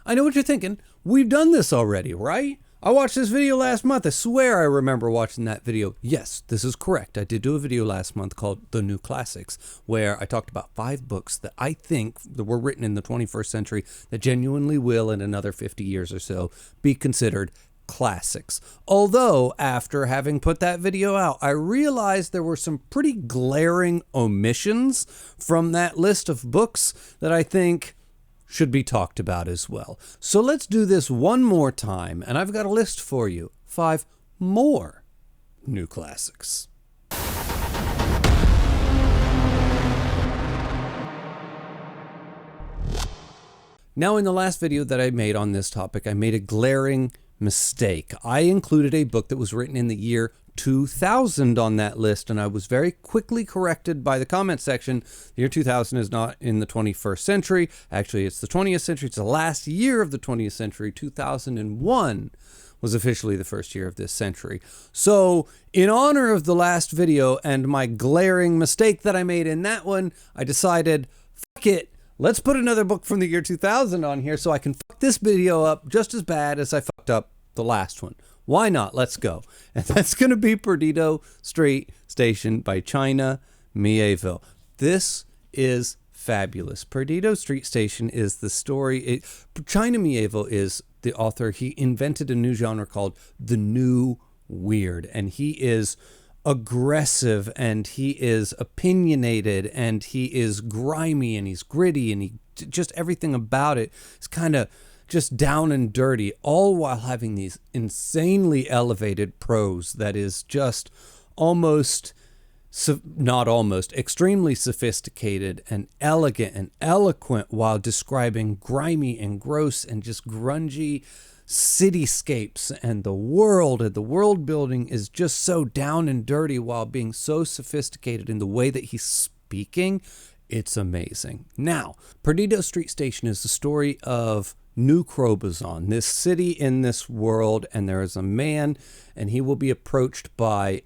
I know what you're thinking. We've done this already, right? I watched this video last month. I swear I remember watching that video. Yes, this is correct. I did do a video last month called The New Classics, where I talked about 5 books that I think that were written in the 21st century that genuinely will, in another 50 years or so, be considered classics. Although, after having put that video out, I realized there were some pretty glaring omissions from that list of books that I think should be talked about as well. So let's do this one more time, and I've got a list for you. 5 more new classics. Now, in the last video that I made on this topic, I made a glaring mistake. I included a book that was written in the year 2000 on that list, and I was very quickly corrected by the comment section. The year 2000 is not in the 21st century. Actually, it's the 20th century. It's the last year of the 20th century. 2001 was officially the first year of this century. So, in honor of the last video and my glaring mistake that I made in that one, I decided, fuck it, let's put another book from the year 2000 on here so I can fuck this video up just as bad as I fucked up the last one. Why not? Let's go. And that's going to be Perdido Street Station by China Miéville. This is fabulous. Perdido Street Station is the story. China Miéville is the author. He invented a new genre called the New Weird. And he is aggressive, and he is opinionated, and he is grimy, and he's gritty, and he just everything about it is kind of just down and dirty, all while having these insanely elevated prose that is just extremely sophisticated and elegant and eloquent while describing grimy and gross and just grungy cityscapes, and the world building is just so down and dirty while being so sophisticated in the way that he's speaking. It's amazing. Now, Perdido Street Station is the story of New Crobuzon, this city in this world, and there is a man, and he will be approached by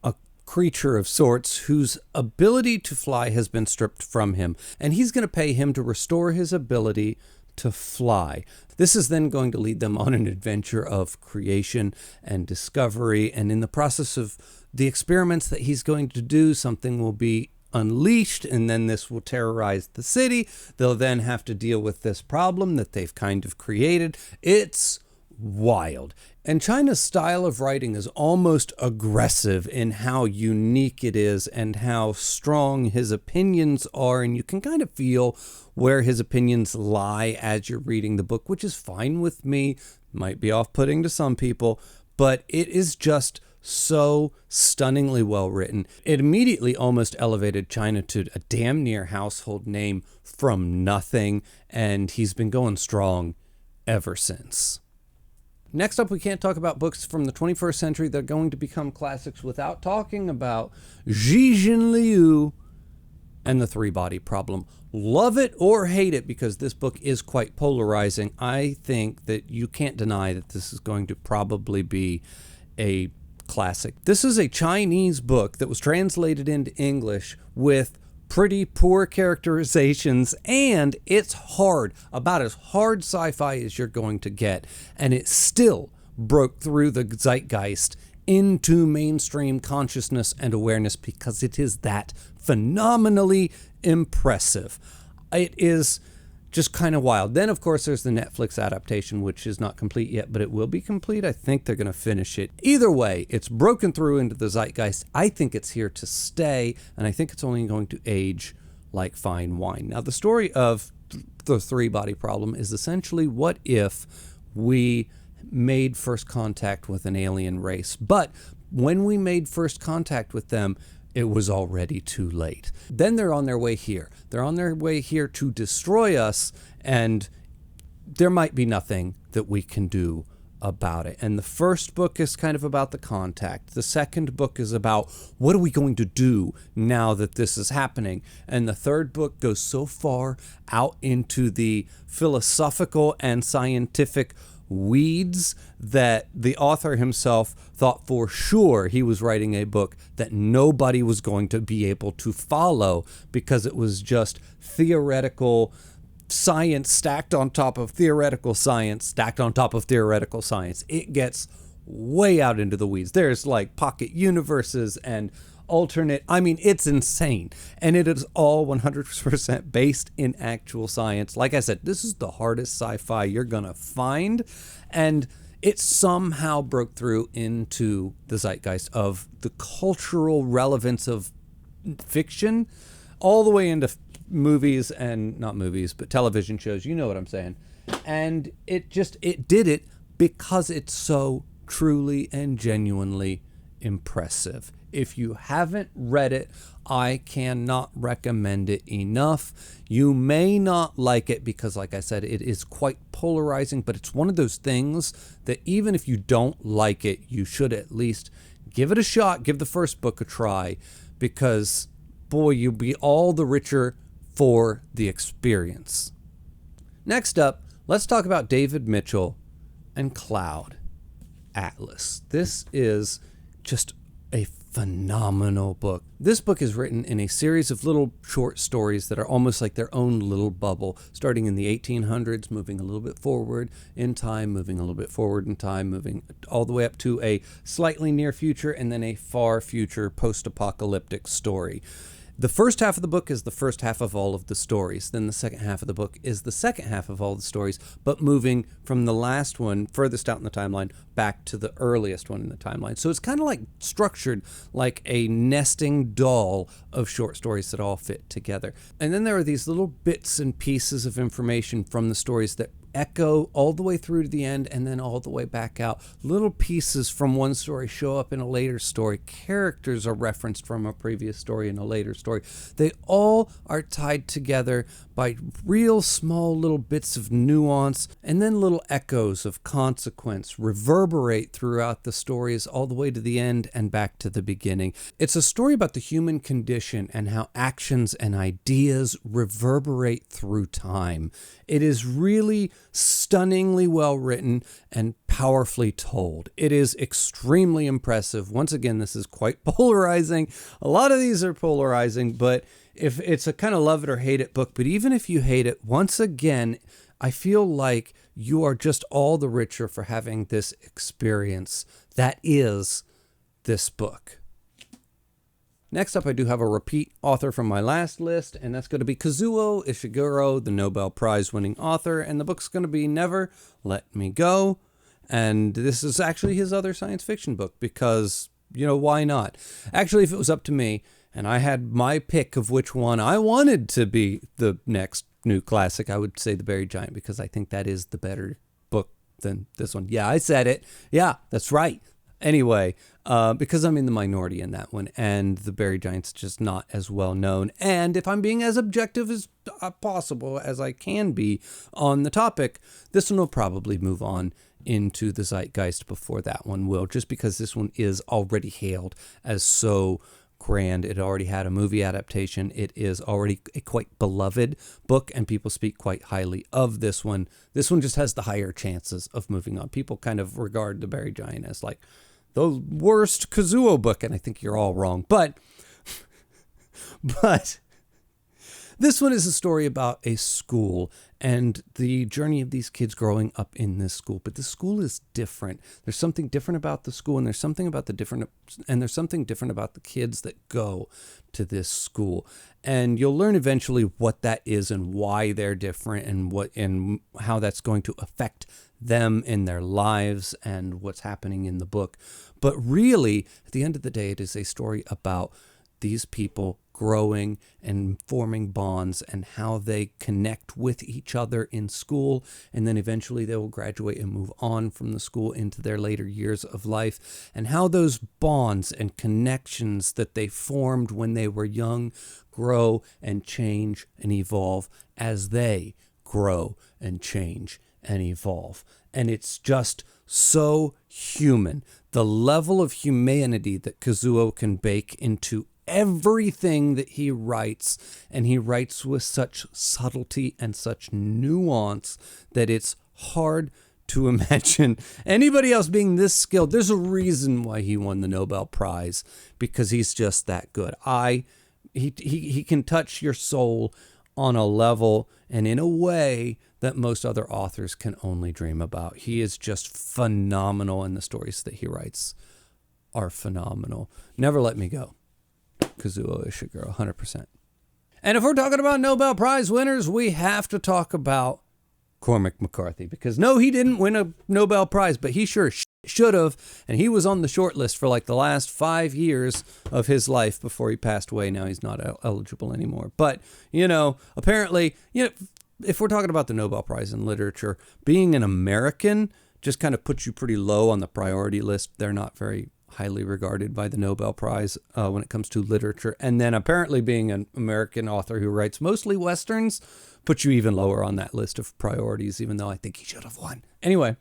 a creature of sorts whose ability to fly has been stripped from him, and he's going to pay him to restore his ability to fly. This is then going to lead them on an adventure of creation and discovery, and in the process of the experiments that he's going to do, something will be unleashed, and then this will terrorize the city. They'll then have to deal with this problem that they've kind of created. It's wild. And China's style of writing is almost aggressive in how unique it is and how strong his opinions are, and you can kind of feel where his opinions lie as you're reading the book, which is fine with me. Might be off-putting to some people, but it is just so stunningly well written. It immediately almost elevated China to a damn near household name from nothing, and he's been going strong ever since. Next up, we can't talk about books from the 21st century that are going to become classics without talking about Cixin Liu and the Three-Body Problem. Love it or hate it, because this book is quite polarizing. I think that you can't deny that this is going to probably be a classic. This is a Chinese book that was translated into English with pretty poor characterizations, and it's hard, about as hard sci-fi as you're going to get, and it still broke through the zeitgeist into mainstream consciousness and awareness because it is that phenomenally impressive. It is just kind of wild. Then, of course, there's the Netflix adaptation, which is not complete yet, but it will be complete. I think they're going to finish it. Either way, it's broken through into the zeitgeist. I think it's here to stay, and I think it's only going to age like fine wine. Now, the story of the Three-Body Problem is essentially, what if we made first contact with an alien race, but when we made first contact with them, it was already too late. Then they're on their way here. They're on their way here to destroy us, and there might be nothing that we can do about it. And the first book is kind of about the contact. The second book is about what are we going to do now that this is happening. And the third book goes so far out into the philosophical and scientific weeds that the author himself thought for sure he was writing a book that nobody was going to be able to follow because it was just theoretical science stacked on top of theoretical science, stacked on top of theoretical science. It gets way out into the weeds. There's like pocket universes and alternate. I mean, it's insane. And it is all 100% based in actual science. Like I said, this is the hardest sci-fi you're going to find. And it somehow broke through into the zeitgeist of the cultural relevance of fiction all the way into movies, and not movies, but television shows. You know what I'm saying. And it did it because it's so truly and genuinely impressive. If you haven't read it, I cannot recommend it enough. You may not like it because, like I said, it is quite polarizing, but it's one of those things that even if you don't like it, you should at least give it a shot, give the first book a try, because, boy, you'll be all the richer for the experience. Next up, let's talk about David Mitchell and Cloud Atlas. This is just a phenomenal book. This book is written in a series of little short stories that are almost like their own little bubble, starting in the 1800s, moving a little bit forward in time, moving a little bit forward in time, moving all the way up to a slightly near future and then a far future post-apocalyptic story. The first half of the book is the first half of all of the stories. Then the second half of the book is the second half of all the stories, but moving from the last one furthest out in the timeline back to the earliest one in the timeline. So it's kind of like structured like a nesting doll of short stories that all fit together. And then there are these little bits and pieces of information from the stories that echo all the way through to the end and then all the way back out. Little pieces from one story show up in a later story. Characters are referenced from a previous story in a later story. They all are tied together by real small little bits of nuance, and then little echoes of consequence reverberate throughout the stories all the way to the end and back to the beginning. It's a story about the human condition and how actions and ideas reverberate through time. It is really stunningly well written and powerfully told. It is extremely impressive. Once again, this is quite polarizing. A lot of these are polarizing, but if it's a kind of love it or hate it book, but even if you hate it, once again, I feel like you are just all the richer for having this experience that is this book. Next up, I do have a repeat author from my last list, and that's going to be Kazuo Ishiguro, the Nobel Prize winning author, and the book's going to be Never Let Me Go. And this is actually his other science fiction book because, why not? Actually, if it was up to me and I had my pick of which one I wanted to be the next new classic, I would say The Buried Giant, because I think that is the better book than this one. Yeah, I said it. Yeah, that's right. Anyway, because I'm in the minority in that one, and The Buried Giant's just not as well known. And if I'm being as objective as possible as I can be on the topic, this one will probably move on into the zeitgeist before that one will, just because this one is already hailed as so grand. It already had a movie adaptation. It is already a quite beloved book, and people speak quite highly of this one. This one just has the higher chances of moving on. People kind of regard The Buried Giant as like the worst Kazuo book, and I think you're all wrong. But this one is a story about a school and the journey of these kids growing up in this school. But the school is different. There's something different about the school, and there's something about there's something different about the kids that go to this school. And you'll learn eventually what that is and why they're different, and how that's going to affect them in their lives and what's happening in the book. But really, at the end of the day, it is a story about these people growing and forming bonds and how they connect with each other in school. And then eventually they will graduate and move on from the school into their later years of life, and how those bonds and connections that they formed when they were young grow and change and evolve as they grow and change and evolve. And it's just so human. The level of humanity that Kazuo can bake into everything that he writes, and he writes with such subtlety and such nuance that it's hard to imagine anybody else being this skilled. There's a reason why he won the Nobel Prize, because he's just that good. He can touch your soul on a level and in a way that most other authors can only dream about. He is just phenomenal, and the stories that he writes are phenomenal. Never Let Me Go, Kazuo Ishiguro, 100%. And if we're talking about Nobel Prize winners, we have to talk about Cormac McCarthy, because no, he didn't win a Nobel Prize, but he sure should have, and he was on the short list for like the last 5 years of his life before he passed away. Now he's not eligible anymore. But, apparently, if we're talking about the Nobel Prize in literature, being an American just kind of puts you pretty low on the priority list. They're not very highly regarded by the Nobel Prize when it comes to literature. And then apparently being an American author who writes mostly Westerns puts you even lower on that list of priorities, even though I think he should have won. Anyway,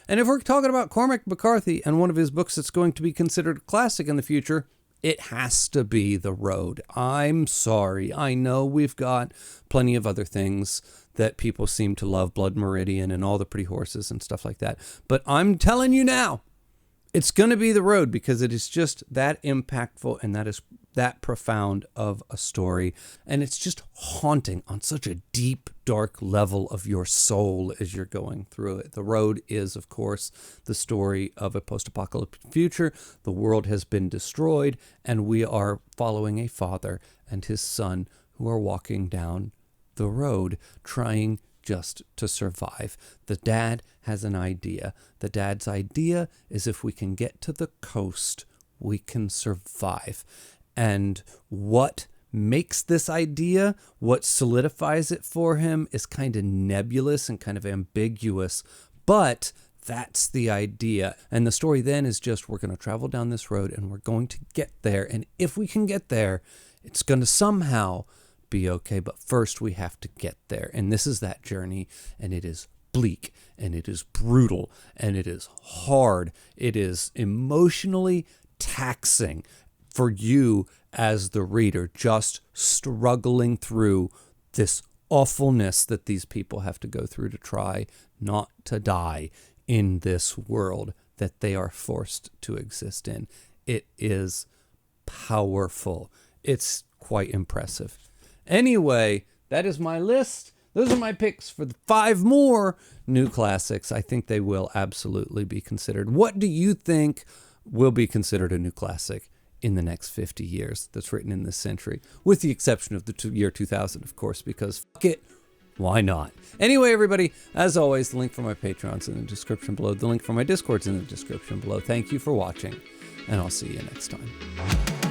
and if we're talking about Cormac McCarthy and one of his books that's going to be considered a classic in the future, it has to be The Road. I'm sorry. I know we've got plenty of other things that people seem to love, Blood Meridian and All the Pretty Horses and stuff like that. But I'm telling you now, it's going to be The Road, because it is just that impactful and that is that profound of a story. And it's just haunting on such a deep, dark level of your soul as you're going through it. The Road is, of course, the story of a post-apocalyptic future. The world has been destroyed, and we are following a father and his son who are walking down the road trying just to survive. The dad has an idea. The dad's idea is if we can get to the coast, we can survive. And what makes this idea, what solidifies it for him, is kind of nebulous and kind of ambiguous, but that's the idea. And the story then is just, we're going to travel down this road and we're going to get there. And if we can get there, it's going to somehow be okay, but first we have to get there. And this is that journey, and it is bleak, and it is brutal, and it is hard. It is emotionally taxing for you as the reader, just struggling through this awfulness that these people have to go through to try not to die in this world that they are forced to exist in. It is powerful. It's quite impressive. Anyway, that is my list. Those are my picks for the 5 more new classics. I think they will absolutely be considered. What do you think will be considered a new classic in the next 50 years that's written in this century? With the exception of the year 2000, of course, because fuck it, why not? Anyway, everybody, as always, the link for my Patreon's in the description below. The link for my Discord's in the description below. Thank you for watching, and I'll see you next time.